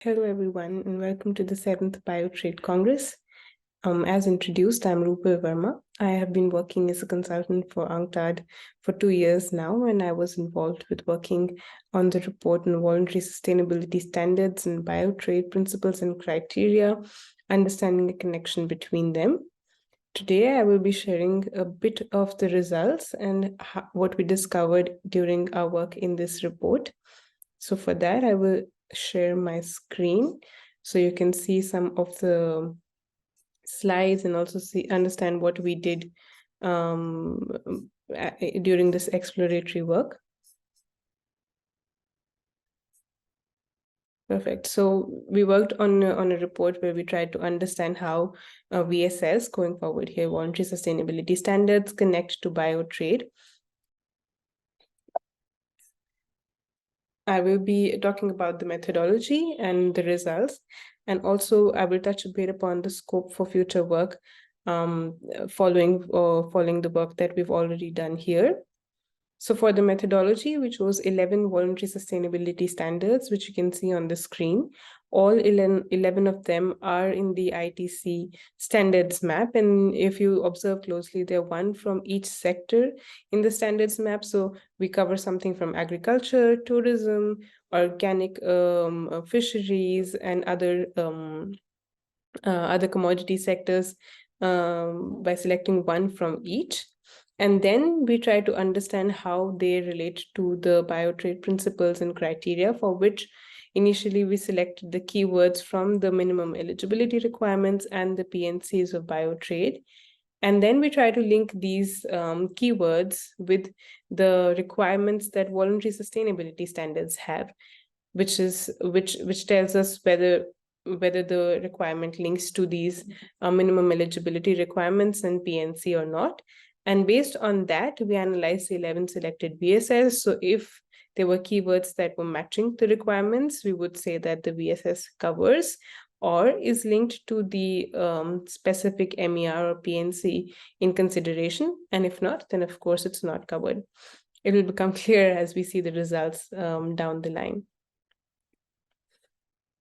Hello, everyone, and welcome to the 7th BioTrade Congress. As introduced, I'm Rupal Verma. I have been working as a consultant for UNCTAD for 2 years now, and I was involved with working on the report on voluntary sustainability standards and BioTrade principles and criteria, understanding a connection between them. Today, I will be sharing a bit of the results and what we discovered during our work in this report. So for that, I will share my screen so you can see some of the slides and also understand what we did during this exploratory work. Perfect. So we worked on a report where we tried to understand how VSS, going forward here, voluntary sustainability standards, connect to BioTrade. I will be talking about the methodology and the results, and also I will touch a bit upon the scope for future work following the work that we've already done here. So for the methodology, we chose 11 voluntary sustainability standards, which you can see on the screen. All 11 of them are in the ITC standards map. And if you observe closely, they're one from each sector in the standards map. So we cover something from agriculture, tourism, organic fisheries, and other commodity sectors by selecting one from each. And then we try to understand how they relate to the BioTrade principles and criteria, for which initially we selected the keywords from the minimum eligibility requirements and the PNCs of BioTrade. And then we try to link these keywords with the requirements that voluntary sustainability standards have, which tells us whether the requirement links to these minimum eligibility requirements and PNC or not. And based on that, we analyzed the 11 selected VSS. So if there were keywords that were matching the requirements, we would say that the VSS covers or is linked to the specific MER or PNC in consideration. And if not, then of course it's not covered. It will become clear as we see the results down the line.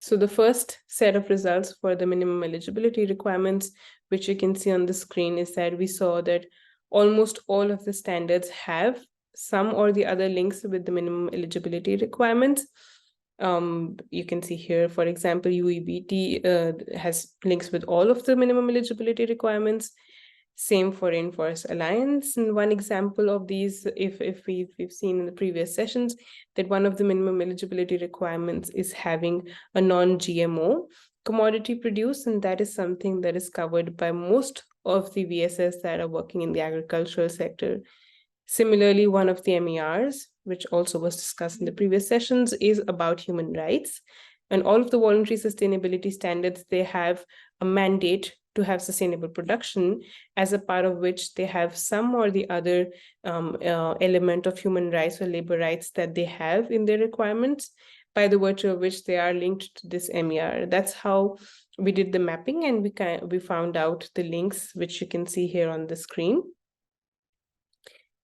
So the first set of results for the minimum eligibility requirements, which you can see on the screen, is that we saw that almost all of the standards have some or the other links with the minimum eligibility requirements. You can see here, for example, UEBT has links with all of the minimum eligibility requirements. Same for Rainforest Alliance. And one example of these, if we've seen in the previous sessions, that one of the minimum eligibility requirements is having a non-GMO commodity produced, and that is something that is covered by most of the VSS that are working in the agricultural sector. Similarly, one of the MERs, which also was discussed in the previous sessions, is about human rights. And all of the voluntary sustainability standards, they have a mandate to have sustainable production, as a part of which they have some or the other element of human rights or labor rights that they have in their requirements, by the virtue of which they are linked to this MER. That's how we did the mapping, and we found out the links, which you can see here on the screen.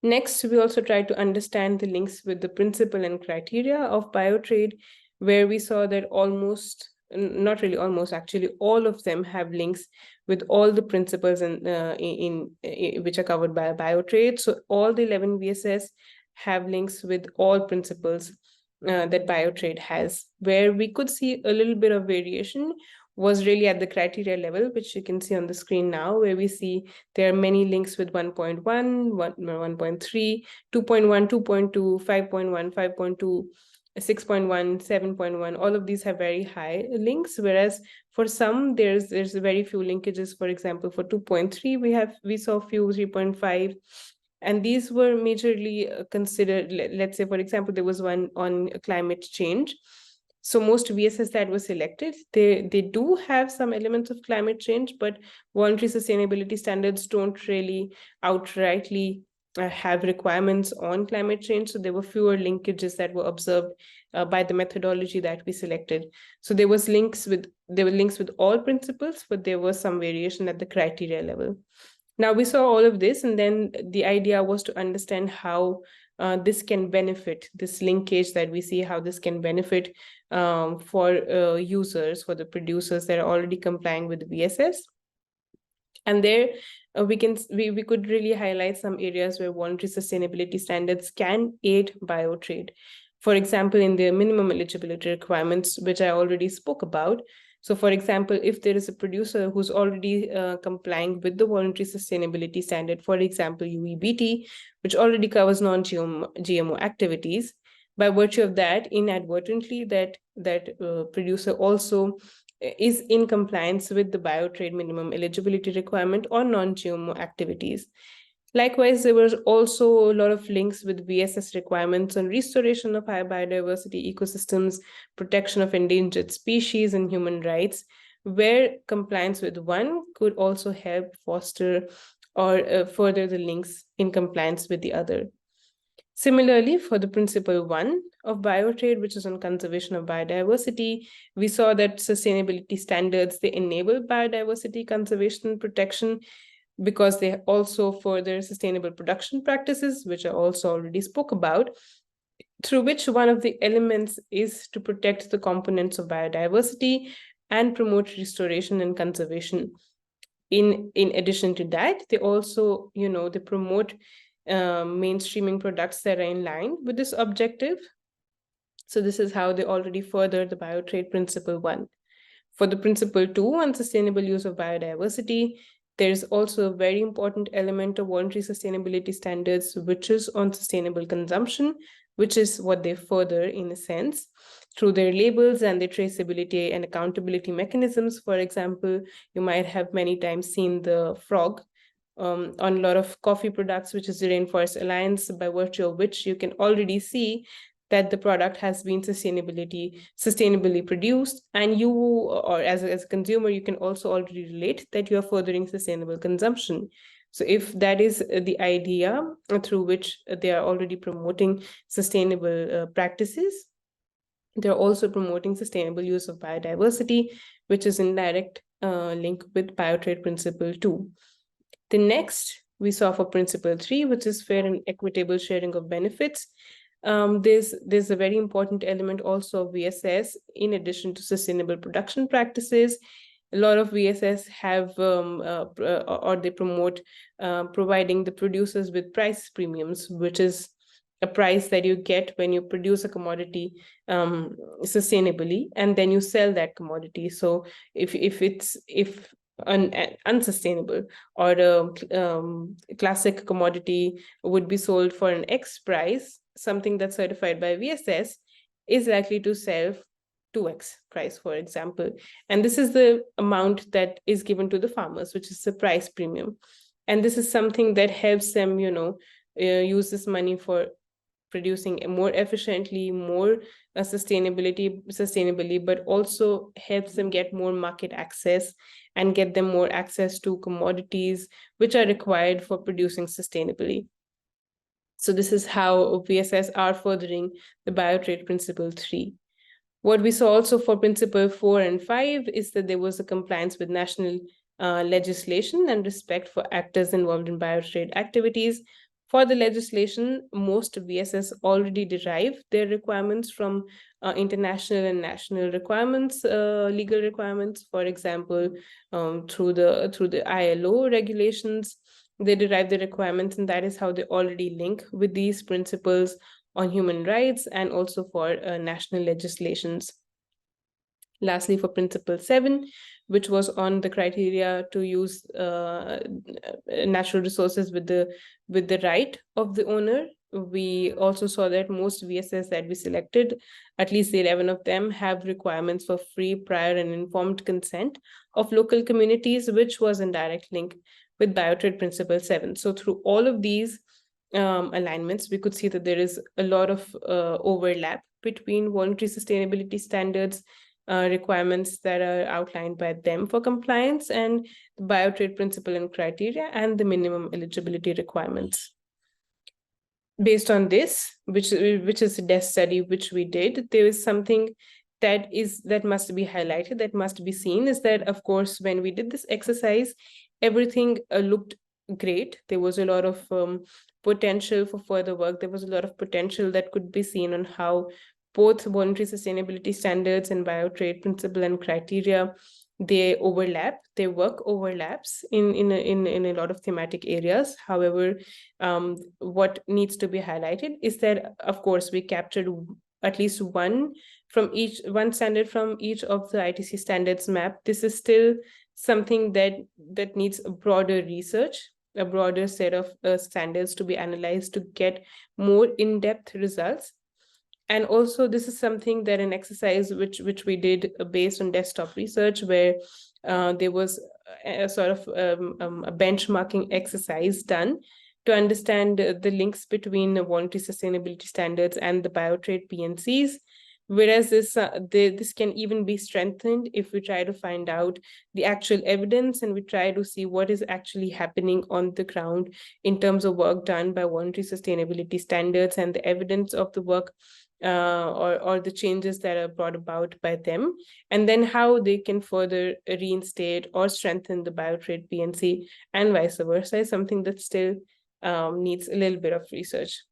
Next, we also tried to understand the links with the principle and criteria of BioTrade, where we saw that almost, not really almost, actually all of them have links with all the principles which are covered by BioTrade. So all the 11 VSS have links with all principles that BioTrade has. Where we could see a little bit of variation was really at the criteria level, which you can see on the screen now, where we see there are many links with 1.1, 1.3, 2.1, 2.2, 5.1, 5.2, 6.1, 7.1. All of these have very high links, whereas for some there's very few linkages. For example, for 2.3 we saw few, 3.5. And these were majorly considered. Let's say, for example, there was one on climate change. So most VSS that were selected, they do have some elements of climate change, but voluntary sustainability standards don't really outrightly have requirements on climate change. So there were fewer linkages that were observed by the methodology that we selected. So there were links with all principles, but there was some variation at the criteria level. Now we saw all of this, and then the idea was to understand how this can benefit, this linkage that we see, how this can benefit for users, for the producers that are already complying with VSS. And there we could really highlight some areas where voluntary sustainability standards can aid BioTrade. For example, in the minimum eligibility requirements, which I already spoke about. So for example, if there is a producer who's already complying with the voluntary sustainability standard, for example, UEBT, which already covers non-GMO activities, by virtue of that, inadvertently, that producer also is in compliance with the BioTrade minimum eligibility requirement on non-GMO activities. Likewise, there was also a lot of links with VSS requirements on restoration of high biodiversity ecosystems, protection of endangered species, and human rights, where compliance with one could also help foster or further the links in compliance with the other. Similarly, for the principle 1 of BioTrade, which is on conservation of biodiversity, we saw that sustainability standards, they enable biodiversity conservation and protection because they also further sustainable production practices, which I also already spoke about, through which one of the elements is to protect the components of biodiversity and promote restoration and conservation. In addition to that, they also, they promote mainstreaming products that are in line with this objective. So this is how they already further the BioTrade principle 1. For the principle 2 on sustainable use of biodiversity, there's also a very important element of voluntary sustainability standards, which is on sustainable consumption, which is what they further in a sense through their labels and their traceability and accountability mechanisms. For example, you might have many times seen the frog on a lot of coffee products, which is the Rainforest Alliance, by virtue of which you can already see that the product has been sustainably produced, and you, or as a consumer, you can also already relate that you are furthering sustainable consumption. So if that is the idea through which they are already promoting sustainable practices, they're also promoting sustainable use of biodiversity, which is in direct link with BioTrade principle 2. The next we saw for principle 3, which is fair and equitable sharing of benefits. There's a very important element also of VSS, in addition to sustainable production practices. A lot of VSS have, or they promote providing the producers with price premiums, which is a price that you get when you produce a commodity sustainably, and then you sell that commodity. So if it's unsustainable, or a classic commodity would be sold for an X price, something that's certified by VSS is likely to sell 2X price, for example. And this is the amount that is given to the farmers, which is the price premium. And this is something that helps them, use this money for producing more efficiently, more sustainably, but also helps them get more market access and get them more access to commodities which are required for producing sustainably. So this is how VSS are furthering the BioTrade principle 3. What we saw also for principle 4 and 5 is that there was a compliance with national legislation and respect for actors involved in BioTrade activities. For the legislation, most VSS already derive their requirements from international and national requirements, legal requirements. For example, through the ILO regulations, they derive the requirements, and that is how they already link with these principles on human rights and also for national legislations. Lastly, for principle 7, which was on the criteria to use natural resources with the right of the owner, we also saw that most VSS that we selected, at least 11 of them, have requirements for free, prior, and informed consent of local communities, which was in direct link with BioTrade principle 7. So through all of these alignments, we could see that there is a lot of overlap between voluntary sustainability standards, requirements that are outlined by them for compliance, and the BioTrade principle and criteria, and the minimum eligibility requirements. Based on this, which is a desk study which we did, there is something that must be highlighted, that must be seen, is that, of course, when we did this exercise, everything looked great. There was a lot of potential for further work. There was a lot of potential that could be seen on how both voluntary sustainability standards and BioTrade principle and criteria, they overlap, their work overlaps in a lot of thematic areas. However, what needs to be highlighted is that, of course, we captured at least one standard from each of the ITC standards map. This is still something that needs a broader research, a broader set of standards to be analyzed to get more in-depth results. And also, this is something that an exercise which we did based on desktop research, where there was a sort of a benchmarking exercise done to understand the links between the voluntary sustainability standards and the BioTrade PNCs. Whereas this can even be strengthened if we try to find out the actual evidence and we try to see what is actually happening on the ground in terms of work done by voluntary sustainability standards and the evidence of the work or the changes that are brought about by them, and then how they can further reinstate or strengthen the BioTrade PNC and vice versa is something that still needs a little bit of research.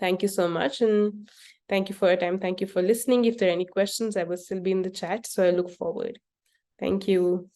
Thank you so much, and thank you for your time. Thank you for listening. If there are any questions, I will still be in the chat, so I look forward. Thank you.